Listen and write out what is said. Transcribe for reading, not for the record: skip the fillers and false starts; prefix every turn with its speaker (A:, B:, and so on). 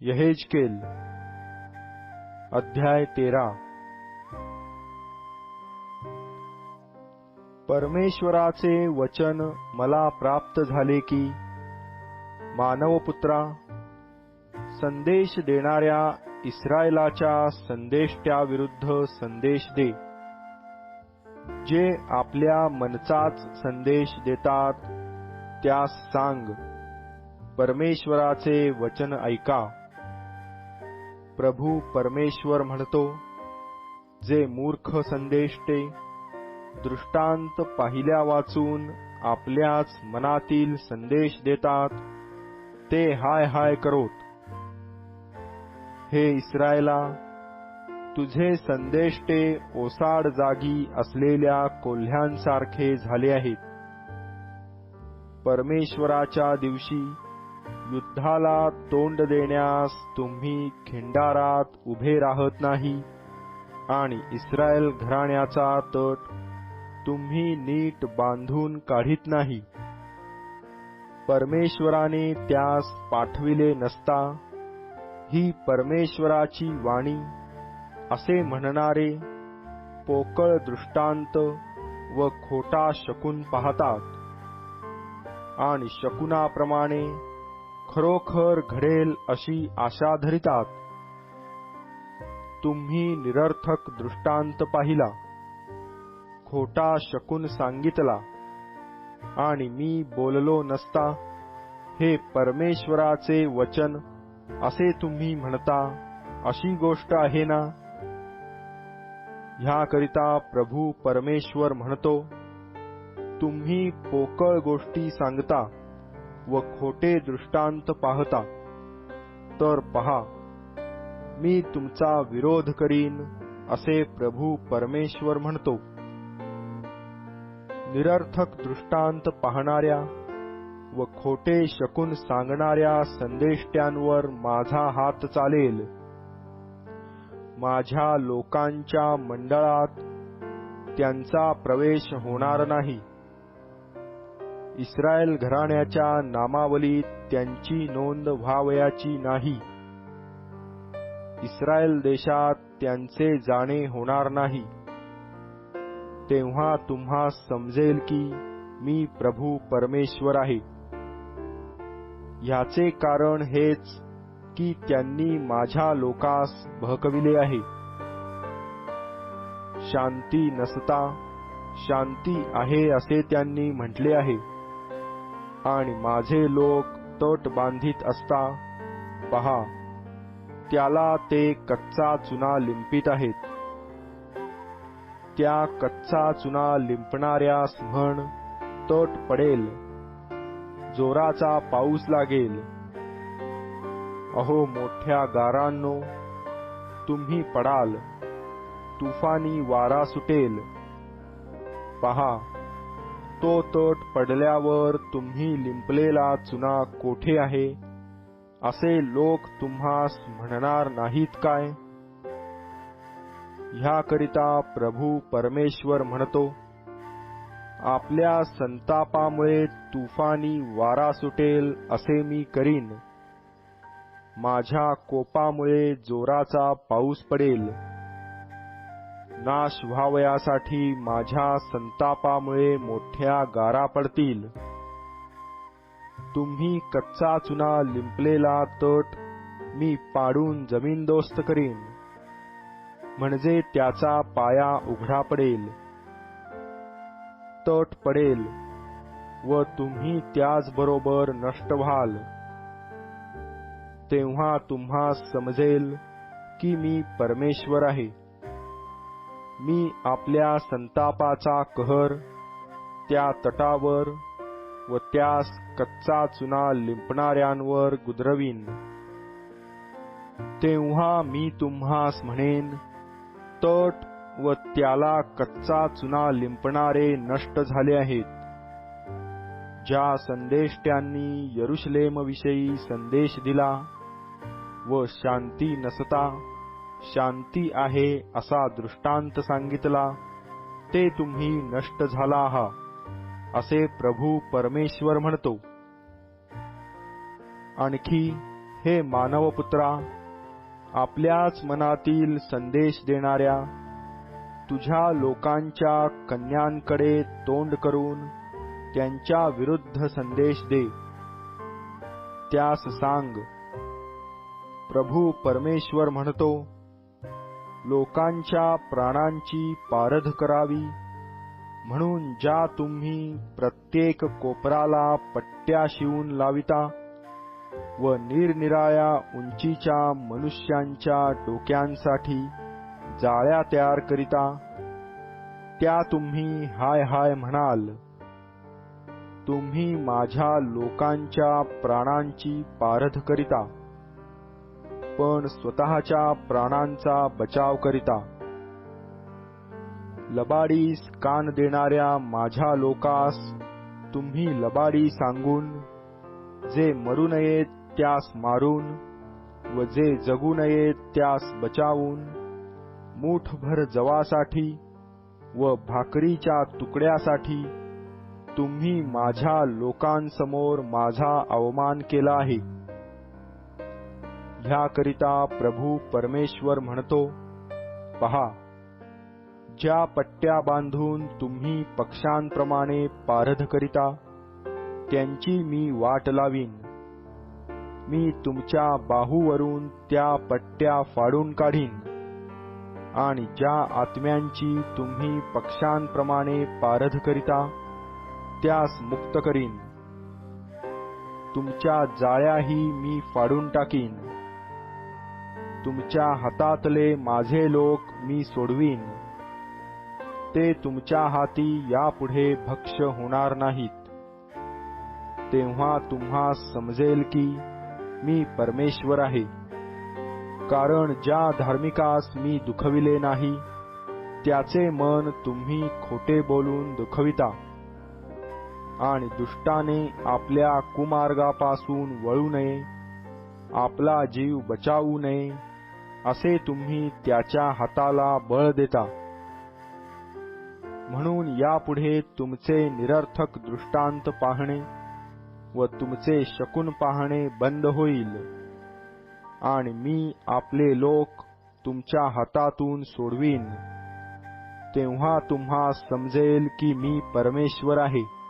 A: यहेजकेल अध्याय 13। परमेश्वराचे वचन मला प्राप्त झाले की, मानवपुत्रा, संदेश देणाऱ्या इस्रायलाच्या संदेष्ट्याविरुद्ध संदेश दे, जे आपल्या मनचाच संदेश देतात त्यास सांग, परमेश्वराचे वचन ऐका। प्रभू परमेश्वर म्हणतो, जे मूर्ख संदेष्टे दृष्टांत पाहिल्या वाचून आपल्याच मनातील संदेश देतात, ते हाय हाय करोत। हे इस्रायला, तुझे संदेष्टे ओसाड जागी असलेल्या कोल्ह्यांसारखे झाले आहेत। परमेश्वराच्या दिवशी युद्धाला तोंड देण्यास तुम्ही खिंडारात उभे राहत नाही, आणि इस्रायल घराण्याचा तट तुम्ही नीट बांधून काढीत नाही। परमेश्वराने त्यास पाठविले नसता, ही परमेश्वराची वाणी असे म्हणणारे पोकळ दृष्टांत व खोटा शकुन पाहतात, आणि शकुनाप्रमाणे खरोखर घडेल अशी आशा धरितात। तुम्ही निरर्थक दृष्टांत पाहिला, खोटा शकुन सांगितला, आणि मी बोललो नसता, हे परमेश्वराचे वचन असे तुम्ही म्हणता, अशी गोष्ट आहे ना? ह्याकरिता प्रभू परमेश्वर म्हणतो, तुम्ही पोकळ गोष्टी सांगता व खोटे दृष्टांत पाहता, तर पहा, मी तुमचा विरोध करीन, असे प्रभू परमेश्वर म्हणतो। निरर्थक दृष्टांत पाहणाऱ्या व खोटे शकुन सांगणाऱ्या संदेष्ट्यांवर माझा हात चालेल। माझ्या लोकांच्या मंडळात त्यांचा प्रवेश होणार नाही। इस्रायल घराण्याच्या नामावलीत त्यांची नोंद व्हावयाची नाही। इस्रायल देशात त्यांचे जाणे होणार नाही। तेव्हा तुम्हा समजेल की मी प्रभू परमेश्वर आहे। ह्याचे कारण हेच की त्यांनी माझ्या लोकास बहकविले आहे। शांती नसता शांती आहे असे त्यांनी म्हटले आहे, आणि माझे लोक तट बांधित असता, पहा, त्याला ते कच्चा चुना लिंपित आहेत। त्या कच्चा चुना लिंपणाऱ्यास म्हण, तट पडेल, जोराचा पाऊस लागेल। अहो मोठ्या गारांनो, तुम्ही पडाल, तुफानी वारा सुटेल। पहा, तो तट पडल्यावर तुम्ही लिंपलेला चुना कोठे आहे, असे लोक तुम्हास म्हणणार नाहीत काय? ह्याकरिता प्रभू परमेश्वर म्हणतो, आपल्या संतापामुळे तुफानी वारा सुटेल असे मी करीन। माझ्या कोपामुळे जोराचा पाऊस पडेल। नाश व्हावयासाठी माझ्या संतापामुळे मोठ्या गारा पडतील। तुम्ही कच्चा चुना लिंपलेला तट मी पाडून जमीनदोस्त करीन, म्हणजे त्याचा पाया उघडा पडेल। तट पडेल व तुम्ही त्याचबरोबर नष्ट व्हाल। तेव्हा तुम्हा समजेल की मी परमेश्वर आहे। मी आपल्या संतापाचा कहर त्या तटावर व त्यास कच्चा चुना लिंपणाऱ्यांवर गुदरवीन। तेव्हा मी तुम्हास म्हणेन, तट व त्याला कच्चा चुना लिंपणारे नष्ट झाले आहेत। ज्या संदेष्ट्यांनी यरुशलेमविषयी संदेश दिला व शांती नसता शांती आहे असा दृष्टांत सांगितला, ते तुम्ही नष्ट झाला आहात, असे प्रभू परमेश्वर म्हणतो। आणखी हे मानवपुत्रा, आपल्याच मनातील संदेश देणाऱ्या तुझ्या लोकांच्या कन्यांकडे तोंड करून त्यांच्या विरुद्ध संदेश दे. त्यास सांग, प्रभू परमेश्वर म्हणतो, लोकांच्या प्राणांची पारध करावी म्हणून ज्या तुम्ही प्रत्येक कोपराला पट्ट्या शिवून लाविता व निरनिराळ्या उंचीच्या मनुष्यांच्या डोक्यांसाठी जाळ्या तयार करिता, त्या तुम्ही हाय हाय म्हणाल. तुम्ही माझ्या लोकांच्या प्राणांची पारध करिता, पण स्वतःच्या प्राणांचा बचाव करिता. लबाडीस कान देणाऱ्या माझ्या लोकास तुम्ही लबाडी सांगून, जे मरू नयेत त्यास मारून व जे जगू नयेत त्यास बचावून, मूठभर जवासाठी व भाकरीच्या तुकड्यासाठी तुम्ही माझ्या लोकांसमोर माझा अवमान केला आहे. ह्याकरिता प्रभू परमेश्वर म्हणतो, पहा, ज्या पट्ट्या बांधून तुम्ही पक्ष्यांप्रमाणे पारध करिता, त्यांची मी वाट लावीन. मी तुमच्या बाहूवरून त्या पट्ट्या फाडून काढीन आणि ज्या आत्म्यांची तुम्ही पक्ष्यांप्रमाणे पारध करिता, त्यास मुक्त करीन. तुमच्या जाळ्याही मी फाडून टाकीन. तुमच्या हातातले माझे लोक मी सोडवीन. ते तुमच्या हाती यापुढे भक्ष्य होणार नाहीत. तेव्हा तुम्हास समजेल की मी परमेश्वर आहे. कारण ज्या धार्मिकास मी दुखविले नाही, त्याचे मन तुम्ही खोटे बोलून दुखविता आणि दुष्टाने आपल्या कुमार्गापासून वळू नये, आपला जीव बचावू नये, असे तुम्ही त्याच्या हाताला बळ देता. म्हणून यापुढे तुमचे निरर्थक दृष्टांत पाहणे व तुमचे शकुन पाहणे बंद होईल आणि मी आपले लोक तुमच्या हातातून सोडवीन. तेव्हा तुम्हा समजेल की मी परमेश्वर आहे.